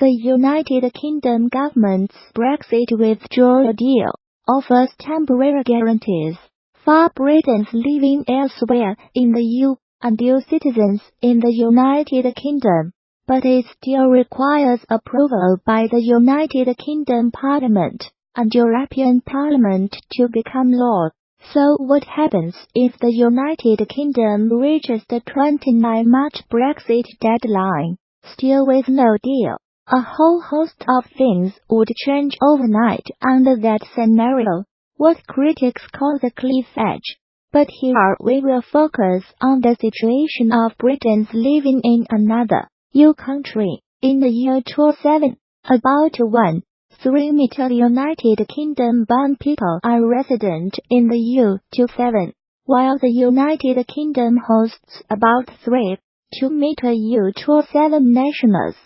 The United Kingdom government's Brexit withdrawal deal offers temporary guarantees for Britons living elsewhere in the EU and dual citizens in the United Kingdom, but it still requires approval by the United Kingdom Parliament and European Parliament to become law. So what happens if the United Kingdom reaches the 29 March Brexit deadline, still with no deal? A whole host of things would change overnight under that scenario, what critics call the cliff edge. But here we will focus on the situation of Britons living in another EU country. In the year 2007, about 1.3 million United Kingdom born people are resident in the EU 27, while the United Kingdom hosts about 3.2 million EU 27 nationals.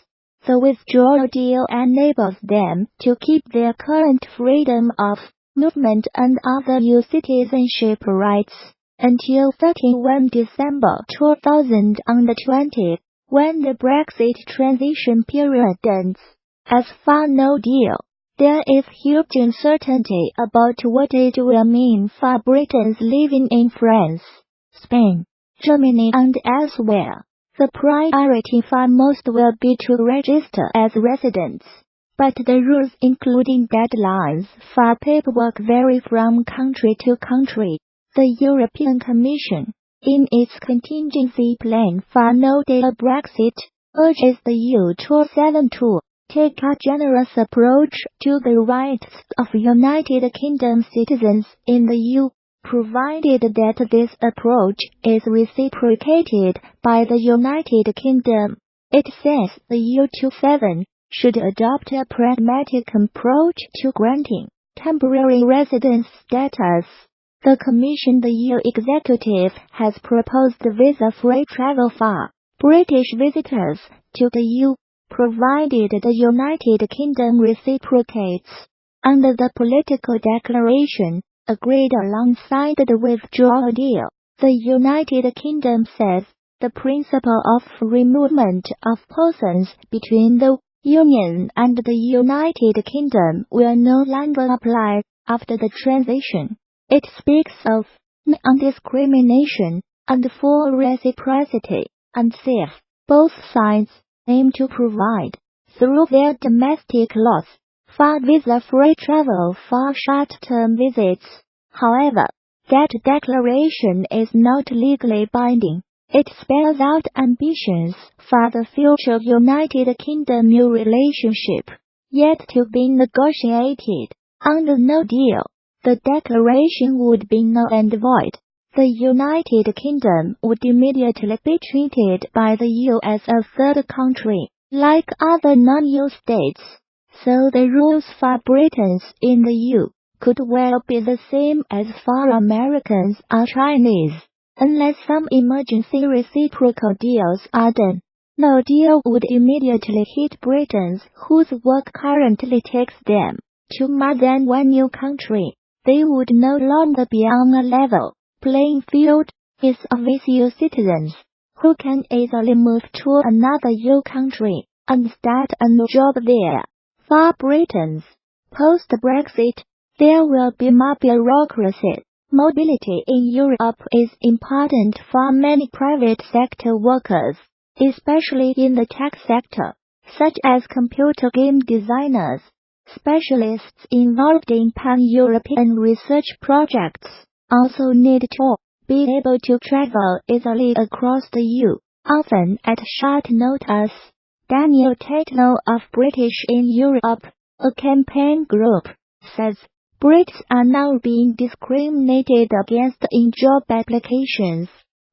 The withdrawal deal enables them to keep their current freedom of movement and other EU citizenship rights until 31 December 2020, when the Brexit transition period ends. As for no deal, there is huge uncertainty about what it will mean for Britons living in France, Spain, Germany and elsewhere. The priority for most will be to register as residents, but the rules including deadlines for paperwork vary from country to country. The European Commission, in its contingency plan for no-deal Brexit, urges the EU 27 to take a generous approach to the rights of United Kingdom citizens in the EU, provided that this approach is reciprocated by the United Kingdom. It says the EU 27 should adopt a pragmatic approach to granting temporary residence status. The Commission, the EU executive, has proposed visa-free travel for British visitors to the EU, provided the United Kingdom reciprocates. Under the political declaration, agreed alongside the withdrawal deal, the United Kingdom says the principle of free movement of persons between the Union and the United Kingdom will no longer apply after the transition. It speaks of non-discrimination and full reciprocity, and says both sides aim to provide, through their domestic laws, for visa-free travel for short-term visits. However, that declaration is not legally binding. It spells out ambitions for the future United Kingdom-EU relationship, yet to be negotiated. Under no deal, the declaration would be null and void. The United Kingdom would immediately be treated by the EU as a third country, like other non-EU states. So the rules for Britons in the EU could well be the same as for Americans or Chinese, unless some emergency reciprocal deals are done. No deal would immediately hit Britons whose work currently takes them to more than one new country. They would no longer be on a level playing field vis-a-vis EU citizens, who can easily move to another EU country and start a new job there. For Britons, post-Brexit, there will be more bureaucracy. Mobility in Europe is important for many private sector workers, especially in the tech sector, such as computer game designers. Specialists involved in pan-European research projects also need to be able to travel easily across the EU, often at short notice. Daniel Tetlow of British in Europe, a campaign group, says Brits are now being discriminated against in job applications.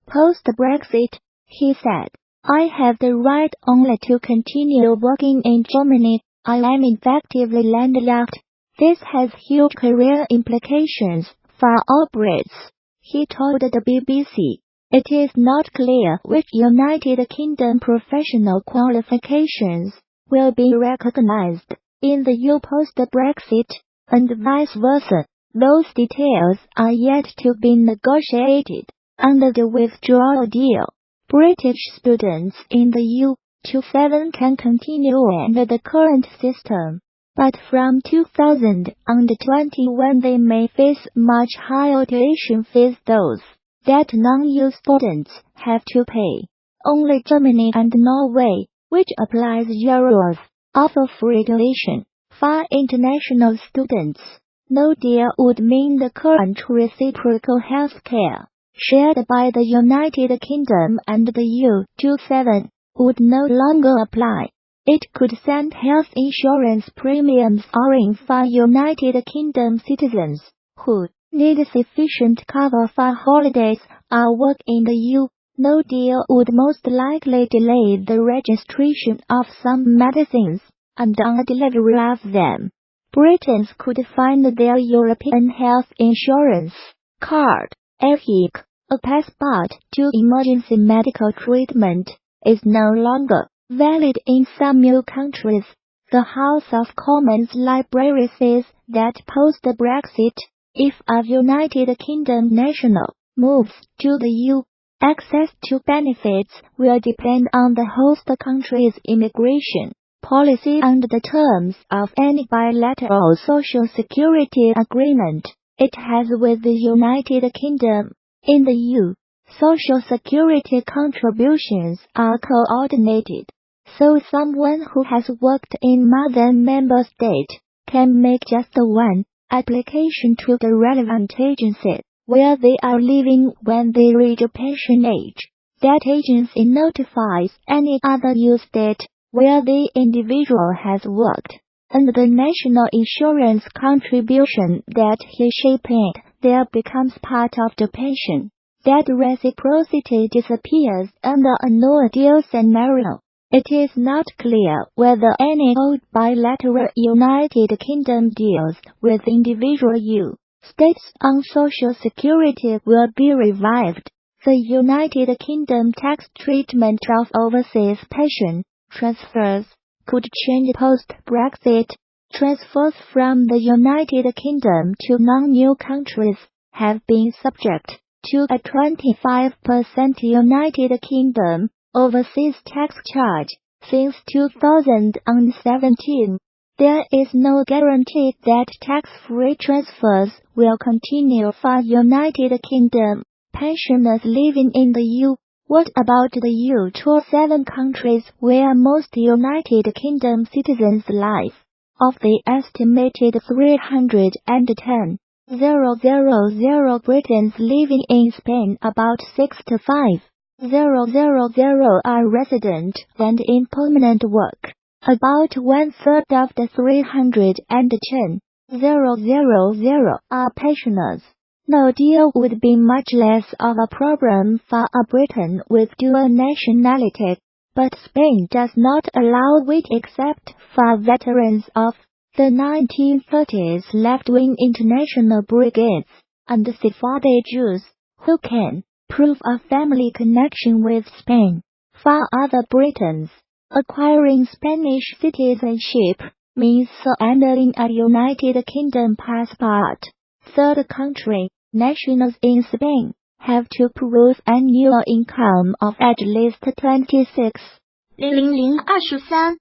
Post-Brexit, he said, I have the right only to continue working in Germany. I am effectively landlocked. This has huge career implications for all Brits, he told the BBC. It is not clear which United Kingdom professional qualifications will be recognized in the EU post-Brexit, and vice versa. Those details are yet to be negotiated. Under the withdrawal deal, British students in the EU 27 can continue under the current system, but from 2021 they may face much higher tuition fees those that non-EU students have to pay. Only Germany and Norway, which applies euros, offer free tuition for international students. No deal would mean the current reciprocal healthcare, shared by the United Kingdom and the EU27, would no longer apply. It could send health insurance premiums soaring for United Kingdom citizens who need sufficient cover for holidays or work in the EU. No deal would most likely delay the registration of some medicines and delivery of them. Britons could find their European health insurance card, EHIC, a passport to emergency medical treatment, is no longer valid in some EU countries. The House of Commons Library says that post-Brexit, if a United Kingdom national moves to the EU, access to benefits will depend on the host country's immigration policy and the terms of any bilateral social security agreement it has with the United Kingdom. In the EU, social security contributions are coordinated, so someone who has worked in more than member state can make just one application to the relevant agency where they are living when they reach pension age. That agency notifies any other EU state where the individual has worked, and the national insurance contribution that he paid there becomes part of the pension. That reciprocity disappears under a no-deal scenario. It is not clear whether any old bilateral United Kingdom deals with individual EU states on social security will be revived. The United Kingdom tax treatment of overseas pension transfers could change post-Brexit. Transfers from the United Kingdom to non-EU countries have been subject to a 25% United Kingdom overseas tax charge since 2017. There is no guarantee that tax-free transfers will continue for United Kingdom pensioners living in the EU. What about the EU27 countries where most United Kingdom citizens live? Of the estimated 310,000 Britons living in Spain, about 65,000 are resident and in permanent work. About one-third of the 310,000 are pensioners. No deal would be much less of a problem for a Briton with dual nationality, but Spain does not allow it except for veterans of the 1930s left-wing international Brigades and Sephardi Jews who can prove a family connection with Spain. For other Britons, acquiring Spanish citizenship means surrendering a United Kingdom passport. Third country nationals in Spain have to prove annual income of at least 26,000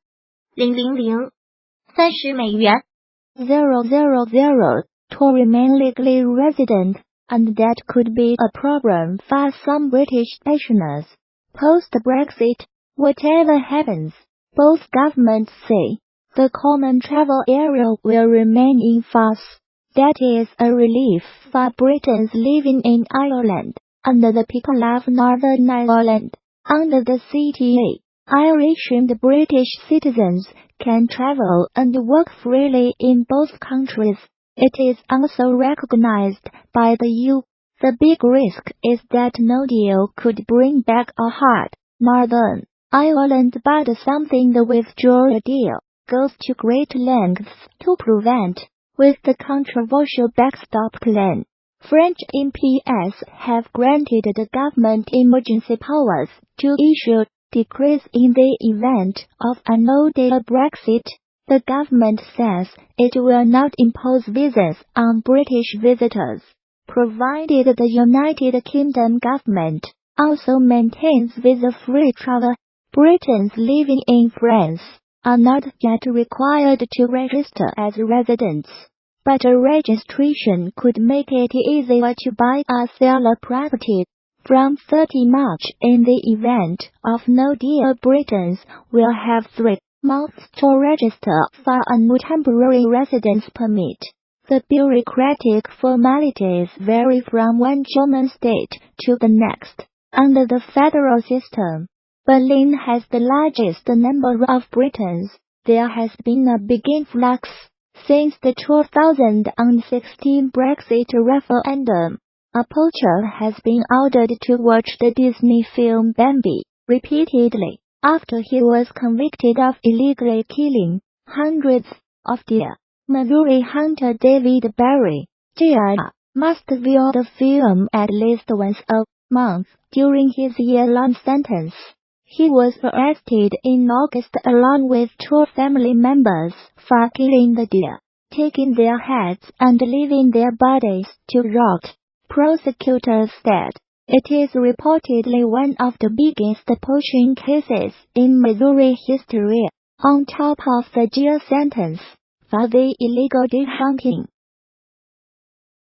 to remain legally resident, and that could be a problem for some British pensioners. Post-Brexit, whatever happens, both governments say the common travel area will remain in force. That is a relief for Britons living in Ireland and the people of Northern Ireland. Under the CTA, Irish and British citizens can travel and work freely in both countries. It is also recognized by the EU. The big risk is that no deal could bring back a hard Northern Ireland, but something the withdrawal deal goes to great lengths to prevent. With the controversial backstop plan, French MPs have granted the government emergency powers to issue decrees in the event of a no-deal Brexit. The government says it will not impose visas on British visitors, provided the United Kingdom government also maintains visa-free travel. Britons living in France are not yet required to register as residents, but a registration could make it easier to buy or sell a property. From 30 March, in the event of no deal, Britons will have 3 months to register for a new temporary residence permit. The bureaucratic formalities vary from one German state to the next. Under the federal system, Berlin has the largest number of Britons. There has been a big influx since the 2016 Brexit referendum. A poacher has been ordered to watch the Disney film Bambi repeatedly after he was convicted of illegally killing hundreds of deer. Missouri hunter David Barry, Jr., must view the film at least once a month during his year-long sentence. He was arrested in August along with 2 family members for killing the deer, taking their heads and leaving their bodies to rot. Prosecutors said it is reportedly one of the biggest poaching cases in Missouri history, on top of the jail sentence for the illegal deer hunting.